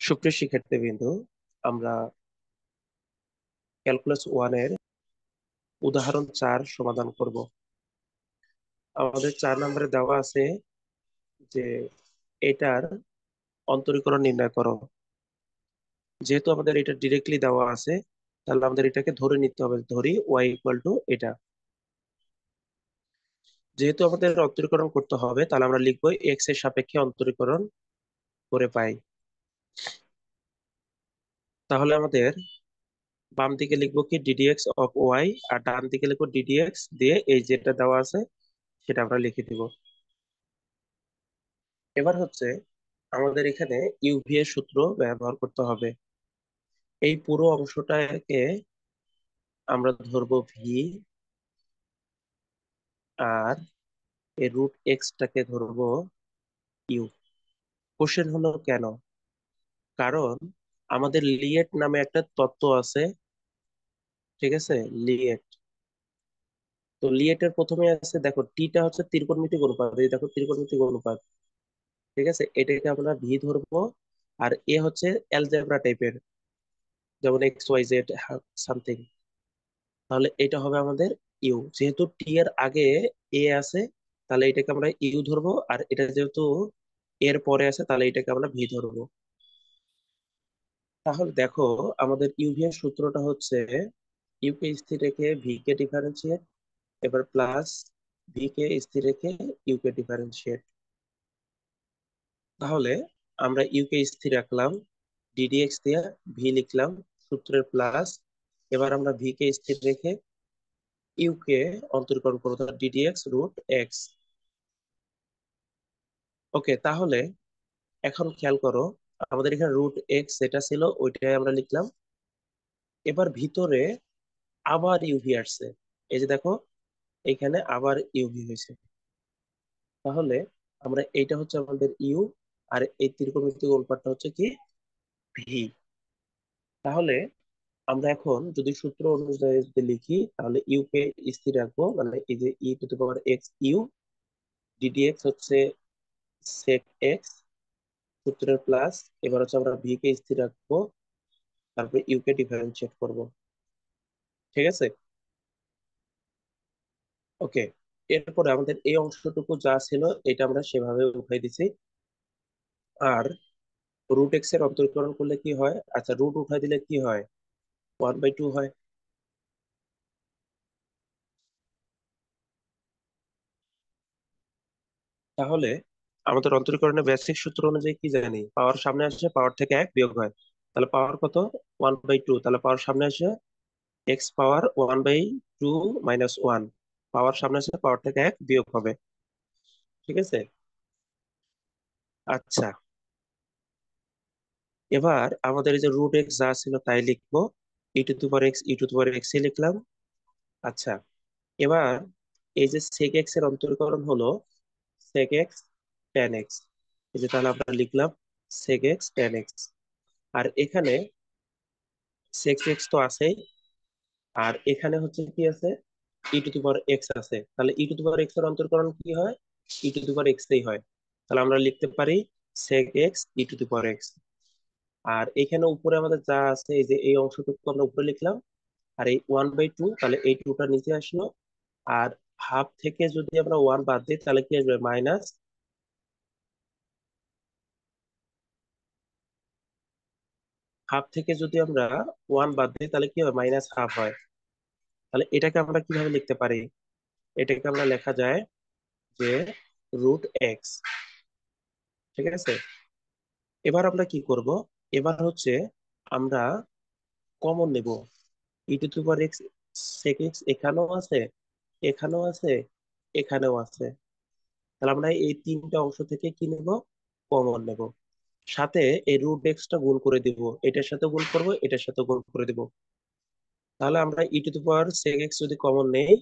সুপ্রিয় শিক্ষার্থীবৃন্দ, আমরা ক্যালকুলাস 1 এর উদাহরণ 4 সমাধান করব। আমাদের 4 নম্বরে দেওয়া আছে যে এটার অন্তরীকরণ নির্ণয় করো। যেহেতু আমাদের এটা ডিরেক্টলি দেওয়া আছে, তাহলে আমাদের এটাকে ধরে নিতে হবে। ধরি y ইকুয়াল টু এটা। যেহেতু আমাদের অন্তরীকরণ করতে হবে, তাহলে আমরা লিখবো x এর সাপেক্ষে অন্তরীকরণ করে পাই। তাহলে আমাদের বাম দিকে লিখবো কি ddx অফ y, আর ডান দিকে লিখবো ddx দিয়ে এই যেটা দেওয়া আছে সেটা আমরা লিখে দিব। এবার হচ্ছে আমাদের এখানে ইউভি এর সূত্র ব্যবহার করতে হবে। এই পুরো অংশটাকে আমরা ধরবো ভি, আর এই রুট এক্স টাকে ধরবো ইউ। কোশ্চেন হলো কেন? কারণ আমাদের লিয়েট নামে একটা তত্ত্ব আছে, ঠিক আছে? লিয়েট। তো লিয়েটের প্রথমে আছে, দেখো টিটা হচ্ছে ত্রিকোণমিতিক অনুপাত। এই দেখো ত্রিকোণমিতিক অনুপাত, ঠিক আছে? এটাকে আমরা ভি ধরবো। আর এ হচ্ছে অ্যালজেব্রা টাইপের, যেমন এক্স ওয়াই জেড সামথিং। তাহলে এটা হবে আমাদের ইউ। যেহেতু টি এর আগে এ আছে, তাহলে এটাকে আমরা ইউ ধরবো। আর এটা যেহেতু এর পরে আছে, তাহলে এটাকে আমরা ভি ধরবো। তাহলে দেখো, আমাদের ইউভি এর সূত্রটা হচ্ছে ইউ কে স্থির রেখে ভি কে ডিফারেন্সিয়েট, এবার প্লাস ভি কে স্থির রেখে ইউ কে ডিফারেন্সিয়েট। তাহলে আমরা ইউ কে স্থির রাখলাম, ডিডিএক্স দিয়ে ভি লিখলাম, সূত্রের প্লাস। এবার আমরা ভি কে স্থির রেখে ইউ কে অন্তর্করণ করবো, ডিডিএক্স রুট এক্স। ওকে, তাহলে এখন খেয়াল করো, আমাদের এখানে রুট এক্স যেটা ছিল ওইটাই আমরা লিখলাম। এবার ভিতরে আবার ইউভি আসছে, এই যে দেখো এখানে আবার ইউভি হয়েছে। তাহলে আমরা এইটা হচ্ছে আমাদের ইউ, আর এই ত্রিকোণমিতিক অনুপাতটা হচ্ছে কি ভি। তাহলে আমরা এখন যদি সূত্র অনুযায়ী যদি লিখি, তাহলে ইউ কে স্থির রাখবো, মানে এই যে e to the power x u, d d x হচ্ছে সেক এক্স, সূত্রের প্লাস। এবার হচ্ছে আমরা ভি কে স্থির রাখবো, তারপরে ইউ কে ডিফারেন্সিয়েট করবো, ঠিক আছে? ওকে, এরপরে আমাদের এই অংশটুকু যা ছিল এটা আমরা সেভাবে উঠাই দিছি। আর রুট এক্স এর অন্তরীকরণ করলে কি হয়? আচ্ছা, রুট উঠাই দিলে কি হয়? 1/2 হয়। তাহলে আমাদের অন্তরীকরণের বেসিক সূত্র অনুযায়ী কি জানি? পাওয়ার সামনে আসে পাওয়ার থেকে এক বিয়োগ হয়। তাহলে পাওয়ার কত? 1/2। তাহলে পাওয়ার সামনে আসে এক্স পাওয়ার 1/2 মাইনাস 1। পাওয়ার সামনে আসে পাওয়ার থেকে এক বিয়োগ হবে, ঠিক আছে? আচ্ছা, এবার আমাদের এই যে রুট এক্স যা ছিল তাই লিখবো, e to the power x e to the power x লিখলাম। আচ্ছা, এবার এই যে সেক এক্স এর অন্তরীকরণ হলো সেক এক্স ট্যান এক্স। এই যে তাহলে আমরা লিখলাম সেক এক্স ট্যান এক্স। আর এখানে সেক এক্স তো আছেই, আর এখানে হচ্ছে কি আছে? ই টু দি পাওয়ার এক্স আছে। তাহলে ই টু দি পাওয়ার এক্স এর অন্তরীকরণ কি হয়? ই টু দি পাওয়ার এক্স এই হয়। তাহলে আমরা লিখতে পারি sec x e to the power x. আর এখানে উপরে আমাদের যা আছে, এই যে এই অংশটুকু আমরা উপরে লিখলাম। আর এই 1/2, তাহলে এই টুটা নিচে আসলো। আর হাফ থেকে যদি আমরা ওয়ান বাদ দিই, তাহলে কি আসবে? মাইনাস। হাফ থেকে যদি আমরা ওয়ান বাদ দিই, তাহলে কি হয়? মাইনাস হাফ হয়। তাহলে এটাকে আমরা কিভাবে লিখতে পারি? এটাকে আমরা লেখা যায় যে রুট এক্স, ঠিক আছে? এবার আমরা কি করব? এবার হচ্ছে আমরা কমন নেব। E to the power x, sec x এখানেও আছে, এখানেও আছে, এখানেও আছে। তাহলে আমরা এই তিনটা অংশ থেকে কি নেব? কমন নেব। সাথে এই রুট এক্সটা গুণ করে দিব, এটার সাথে গুণ করব, এটার সাথে গুণ করে দিব। তাহলে আমরা e to the power sec x যদি কমন নেই,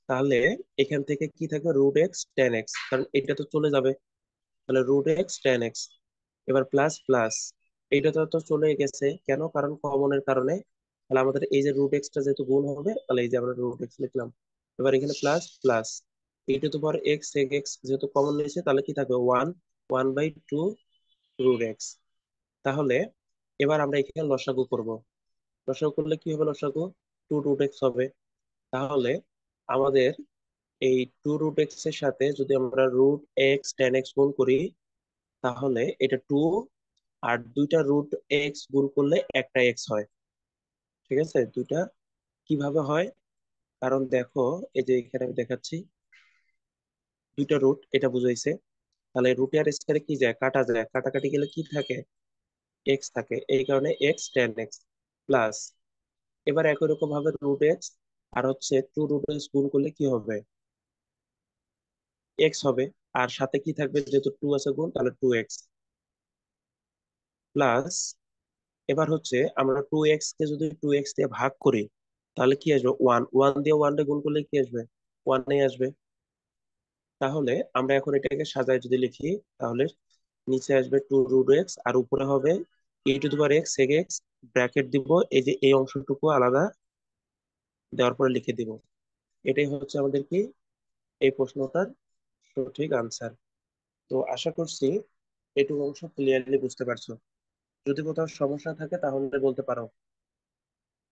তাহলে এখান থেকে কি থাকবে? রুট এক্স টেন এক্স, কারণ এটা তো চলে যাবে। তাহলে রুট এক্স টেন এক্স, এবার প্লাস প্লাস। এইটা তো তো চলে গেছে, কেন? কারণ কমনের কারণে। তাহলে আমাদের এই যে রুট এক্সটা যেহেতু গুণ হবে, তাহলে এই যে আমরা রুট এক্স লিখলাম। এবার এখানে plus plus, e to the power x sec x যেহেতু কমন নিয়েছে, তাহলে কি থাকবে? One, 1/2 root x. তাহলে এবার আমরা এখানে লসাগু করব। লসাগু করলে কি হবে? লসাগু টু রুট এক্স হবে। তাহলে আমাদের এই টু রুট এক্স এর সাথে যদি আমরা রুট এক্স টেন এক্স গুণ করি, তাহলে এটা টু, আর দুইটা রুট এক্স গুণ করলে একটা এক্স হয়। ঠিক আছে? দুইটা কিভাবে হয়? কারণ দেখো, এই যে এখানে আমি দেখাচ্ছি, দুইটা রুট এটা বুঝাইছে। তাহলে রুট আর স্কয়ারে কি যায়? কাটা যায়, কাটাকাটি গেলে কি থাকে? এক্স থাকে, এই কারণে এক্স টেন এক্স প্লাস। এবার একই রকম ভাবে রুট এক্স আর হচ্ছে টু রুট এক্স গুণ করলে কি হবে? এক্স হবে। আর সাথে কি থাকবে? যেহেতু টু আছে গুণ, তাহলে টু এক্স প্লাস। এবার হচ্ছে আমরা টু এক্স কে যদি টু এক্স দিয়ে ভাগ করি, তাহলে কি আসবে? ওয়ান। ওয়ান দিয়ে ওয়ান গুণ করলে কি আসবে? ওয়ান আসবে। তাহলে আমরা এখন এটাকে সাজায় যদি লিখি, তাহলে নিচে আসবে টু রুট এক্স আর উপরে হবে a to the power x sec x, bracket দিব, এই যে এই অংশটুকু আলাদা দেওয়ার পরে লিখে দিব। এটাই হচ্ছে আমাদের কি, এই প্রশ্নটার সঠিক আনসার। তো আশা করছি এটুকু অংশ ক্লিয়ারলি বুঝতে পারছো। যদি কোথাও সমস্যা থাকে তাহলে বলতে পারো।